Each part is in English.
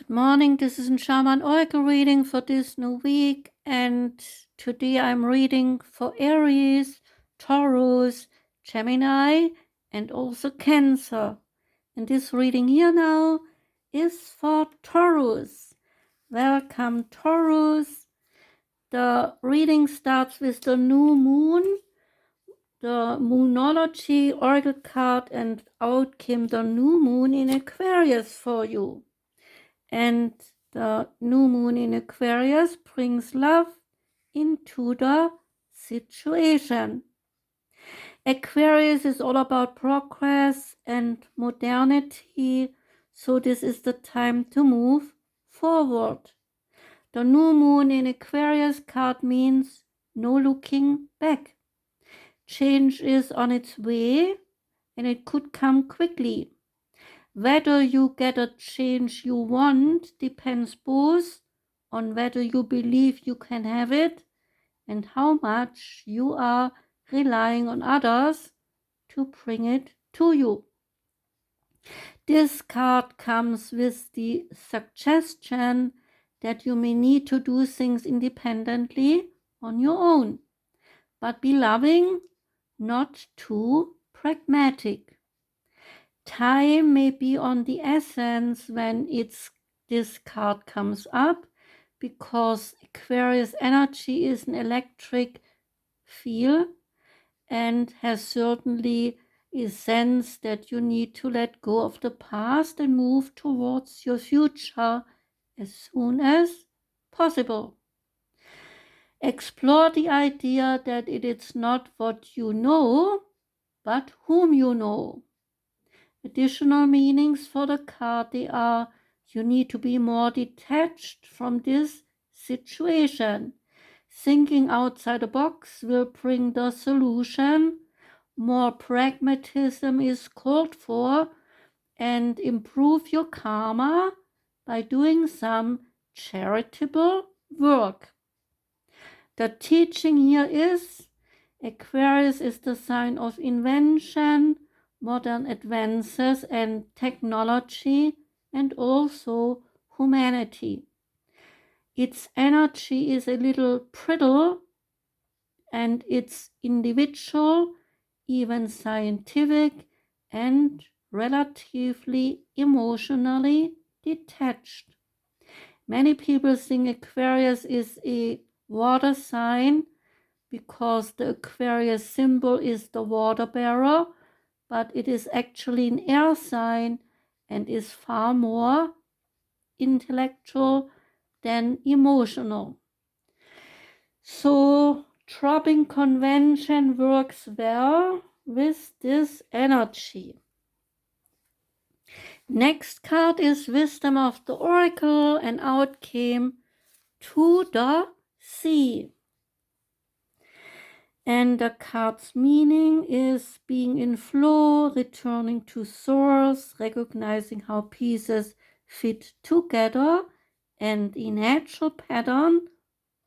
Good morning, this is a Shaman Oracle reading for this new week, and today I'm reading for Aries, Taurus, Gemini, and also Cancer. And this reading here now is for Taurus. Welcome, Taurus. The reading starts with the new moon, the Moonology Oracle card, and out came the new moon in Aquarius for you. And the new moon in Aquarius brings love into the situation. Aquarius is all about progress and modernity, so this is the time to move forward. The new moon in Aquarius card means no looking back. Change is on its way and it could come quickly. Whether you get a change you want depends both on whether you believe you can have it and how much you are relying on others to bring it to you. This card comes with the suggestion that you may need to do things independently on your own, but be loving, not too pragmatic. Time may be on the essence when this card comes up, because Aquarius energy is an electric field and has certainly a sense that you need to let go of the past and move towards your future as soon as possible. Explore the idea that it is not what you know, but whom you know. Additional meanings for the card, they are: you need to be more detached from this situation. Thinking outside the box will bring the solution. More pragmatism is called for, and improve your karma by doing some charitable work. The teaching here is Aquarius is the sign of invention, modern advances and technology, and also humanity. Its energy is a little brittle and it's individual, even scientific, and relatively emotionally detached. Many people think Aquarius is a water sign because the Aquarius symbol is the water bearer, but it is actually an air sign and is far more intellectual than emotional. So dropping convention works well with this energy. Next card is Wisdom of the Oracle, and out came To the Sea. And the card's meaning is being in flow, returning to source, recognizing how pieces fit together, and a natural pattern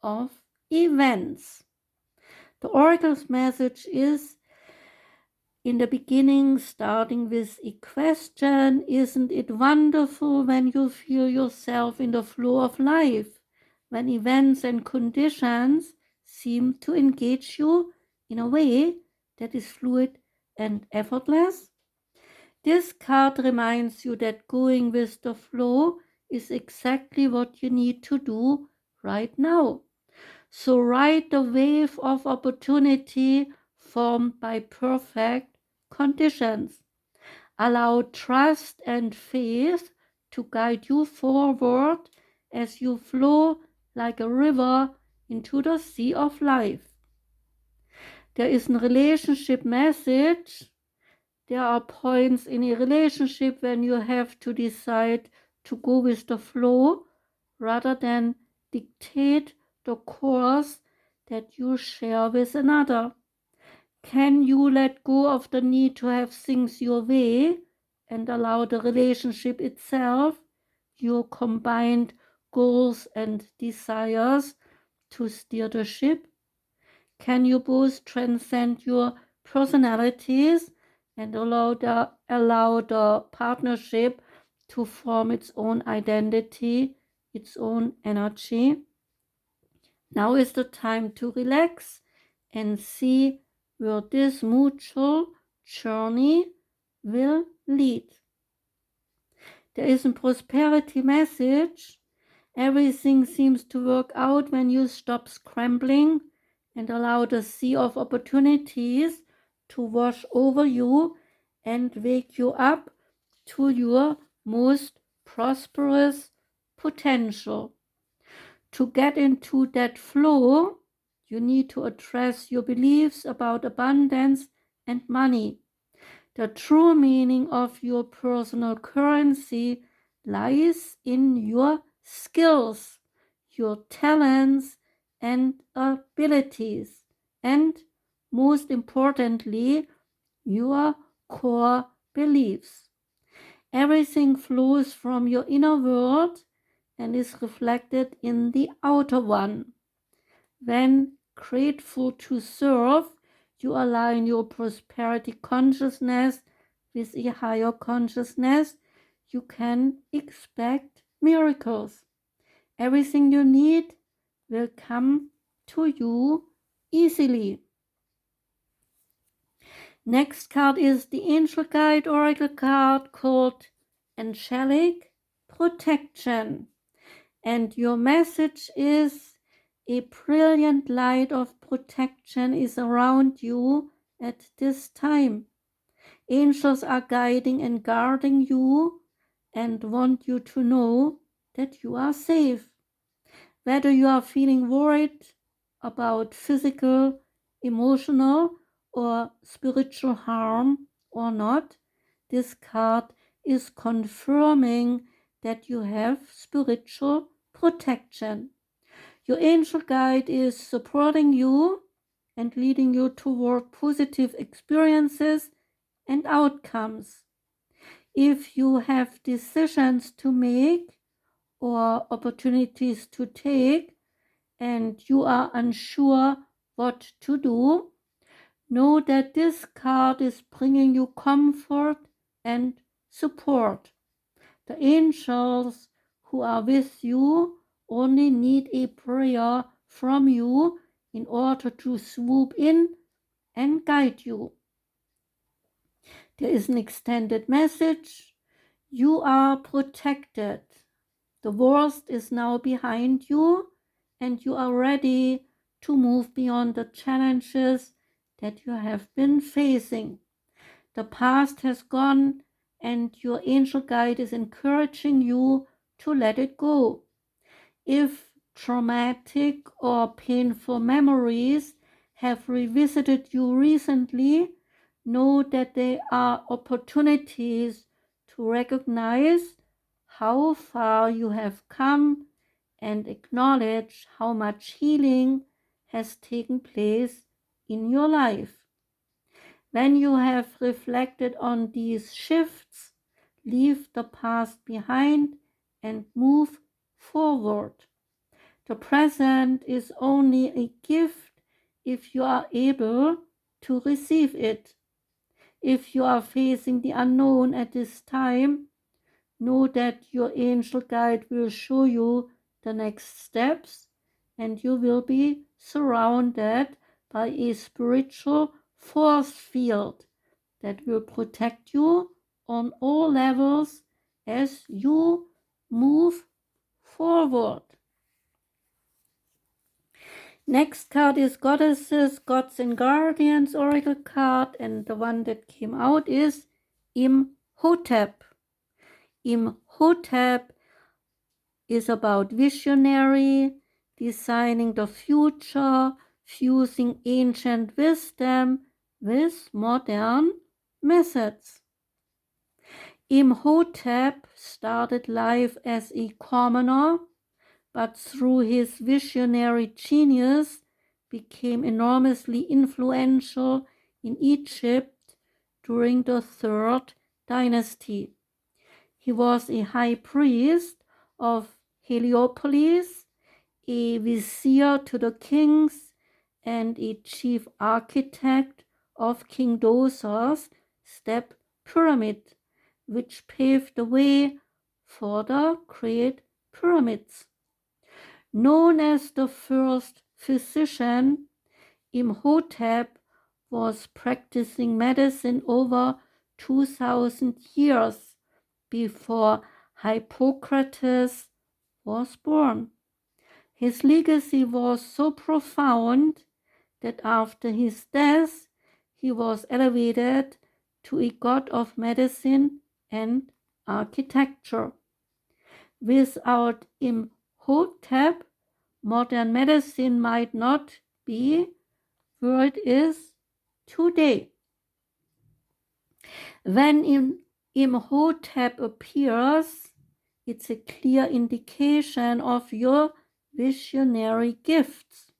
of events. The oracle's message is, in the beginning, starting with a question: isn't it wonderful when you feel yourself in the flow of life, when events and conditions seem to engage you in a way that is fluid and effortless? This card reminds you that going with the flow is exactly what you need to do right now. So ride the wave of opportunity formed by perfect conditions. Allow trust and faith to guide you forward as you flow like a river into the sea of life. There is a relationship message. There are points in a relationship when you have to decide to go with the flow rather than dictate the course that you share with another. Can you let go of the need to have things your way and allow the relationship itself, your combined goals and desires, to steer the ship? Can you both transcend your personalities and allow the partnership to form its own identity, its own energy. Now is the time to relax and see where this mutual journey will lead. There is a prosperity message. Everything seems to work out when you stop scrambling and allow the sea of opportunities to wash over you and wake you up to your most prosperous potential. To get into that flow, you need to address your beliefs about abundance and money. The true meaning of your personal currency lies in your skills, your talents and abilities, and most importantly, your core beliefs. Everything flows from your inner world and is reflected in the outer one. When grateful to serve, you align your prosperity consciousness with a higher consciousness. You can expect miracles. Everything you need will come to you easily. Next card is the Angel Guide Oracle card called Angelic Protection. And your message is: a brilliant light of protection is around you at this time. Angels are guiding and guarding you and want you to know that you are safe. Whether you are feeling worried about physical, emotional, or spiritual harm or not, this card is confirming that you have spiritual protection. Your angel guide is supporting you and leading you toward positive experiences and outcomes. If you have decisions to make or opportunities to take and you are unsure what to do, know that this card is bringing you comfort and support. The angels who are with you only need a prayer from you in order to swoop in and guide you. There is an extended message. You are protected. The worst is now behind you, and you are ready to move beyond the challenges that you have been facing. The past has gone, and your angel guide is encouraging you to let it go. If traumatic or painful memories have revisited you recently, know that they are opportunities to recognize how far you have come and acknowledge how much healing has taken place in your life. When you have reflected on these shifts, leave the past behind and move forward. The present is only a gift if you are able to receive it. If you are facing the unknown at this time, know that your angel guide will show you the next steps, and you will be surrounded by a spiritual force field that will protect you on all levels as you move forward. Next card is Goddesses, Gods and Guardians Oracle card, and the one that came out is Imhotep. Imhotep is about visionary, designing the future, fusing ancient wisdom with modern methods. Imhotep started life as a commoner, but through his visionary genius became enormously influential in Egypt during the Third Dynasty. He was a high priest of Heliopolis, a vizier to the kings, and a chief architect of King Dosar's step pyramid, which paved the way for the Great Pyramids. Known as the first physician, Imhotep was practicing medicine over 2000 years before Hippocrates was born. His legacy was so profound that after his death, he was elevated to a god of medicine and architecture. Without Imhotep, modern medicine might not be where it is today. When Imhotep appears, it's a clear indication of your visionary gifts.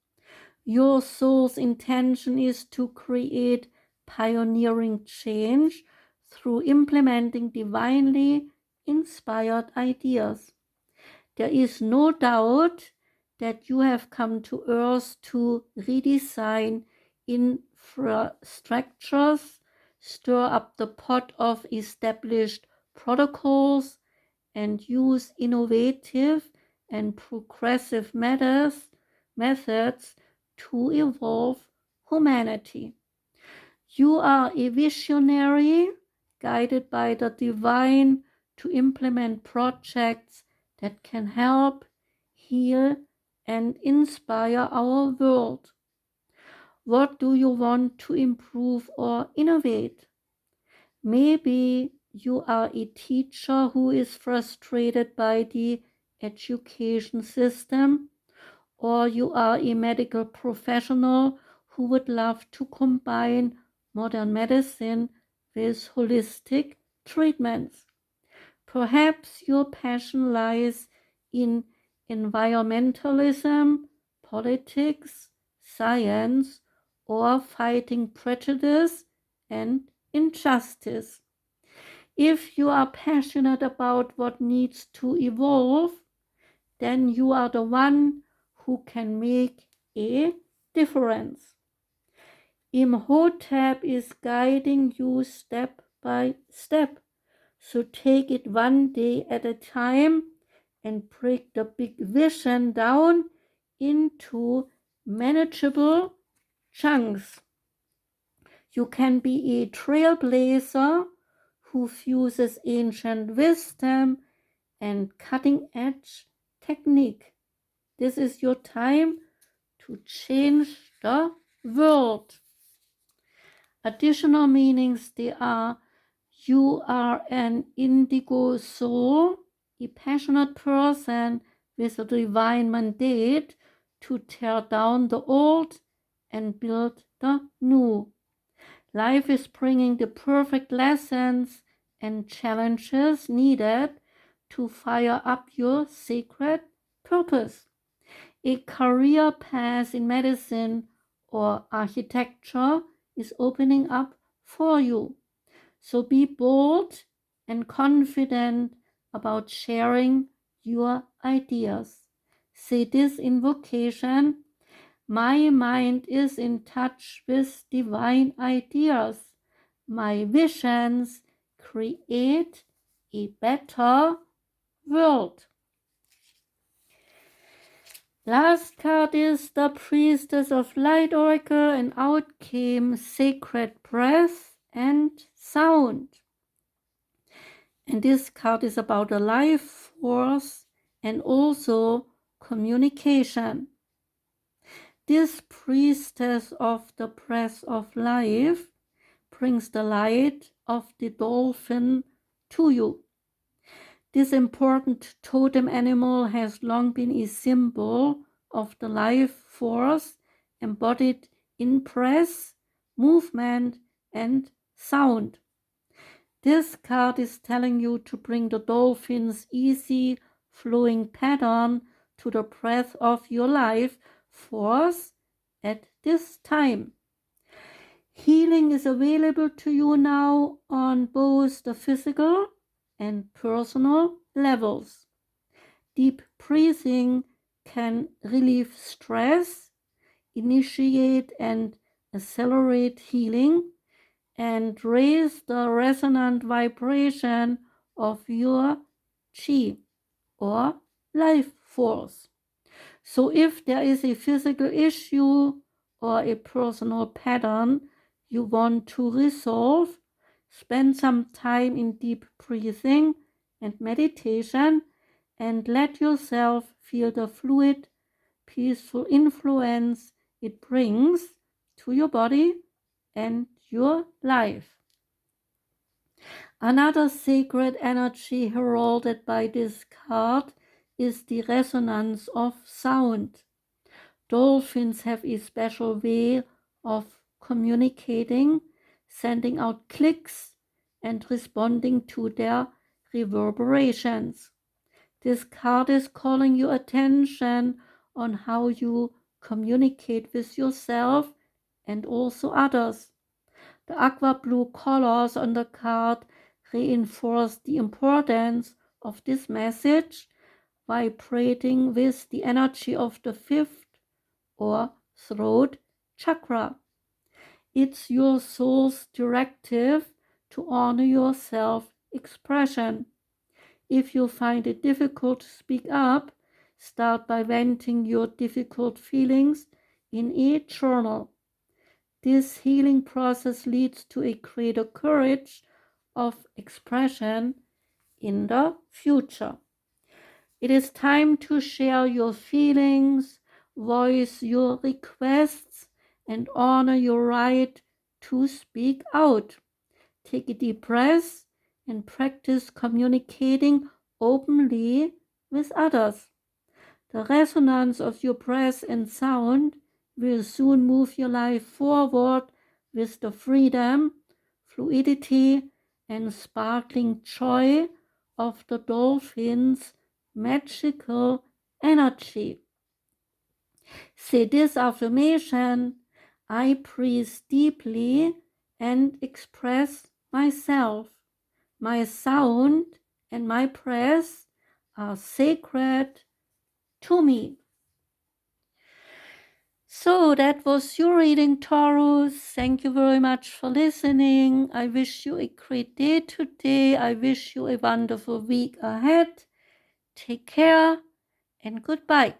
Your soul's intention is to create pioneering change through implementing divinely inspired ideas. There is no doubt that you have come to Earth to redesign infrastructures, stir up the pot of established protocols, and use innovative and progressive methods to evolve humanity. You are a visionary guided by the divine to implement projects that can help, heal, and inspire our world. What do you want to improve or innovate? Maybe you are a teacher who is frustrated by the education system, or you are a medical professional who would love to combine modern medicine with holistic treatments. Perhaps your passion lies in environmentalism, politics, science, or fighting prejudice and injustice. If you are passionate about what needs to evolve, then you are the one who can make a difference. Imhotep is guiding you step by step. So take it one day at a time and break the big vision down into manageable chunks. You can be a trailblazer who fuses ancient wisdom and cutting edge technique. This is your time to change the world. Additional meanings they are: you are an indigo soul, a passionate person with a divine mandate to tear down the old and build the new. Life is bringing the perfect lessons and challenges needed to fire up your sacred purpose. A career path in medicine or architecture is opening up for you. So be bold and confident about sharing your ideas. Say this invocation: my mind is in touch with divine ideas. My visions create a better world. Last card is the Priestess of Light Oracle, and out came Sacred Breath and Sound. And this card is about the life force and also communication. This Priestess of the Breath of Life brings the light of the dolphin to you. This important totem animal has long been a symbol of the life force embodied in breath, movement, and sound. This card is telling you to bring the dolphin's easy flowing pattern to the breath of your life force at this time. Healing is available to you now on both the physical and personal levels. Deep breathing can relieve stress, initiate and accelerate healing, and raise the resonant vibration of your chi, or life force. So if there is a physical issue or a personal pattern you want to resolve, spend some time in deep breathing and meditation and let yourself feel the fluid, peaceful influence it brings to your body and your life. Another sacred energy heralded by this card is the resonance of sound. Dolphins have a special way of communicating, sending out clicks and responding to their reverberations. This card is calling your attention on how you communicate with yourself and also others. The aqua blue colors on the card reinforce the importance of this message, vibrating with the energy of the fifth or throat chakra. It's your soul's directive to honor your self-expression. If you find it difficult to speak up, start by venting your difficult feelings in a journal. This healing process leads to a greater courage of expression in the future. It is time to share your feelings, voice your requests, and honor your right to speak out. Take a deep breath and practice communicating openly with others. The resonance of your breath and sound will soon move your life forward with the freedom, fluidity, and sparkling joy of the dolphin's magical energy. Say this affirmation: I breathe deeply and express myself. My sound and my breath are sacred to me. So that was your reading, Taurus. Thank you very much for listening. I wish you a great day today. I wish you a wonderful week ahead. Take care and goodbye.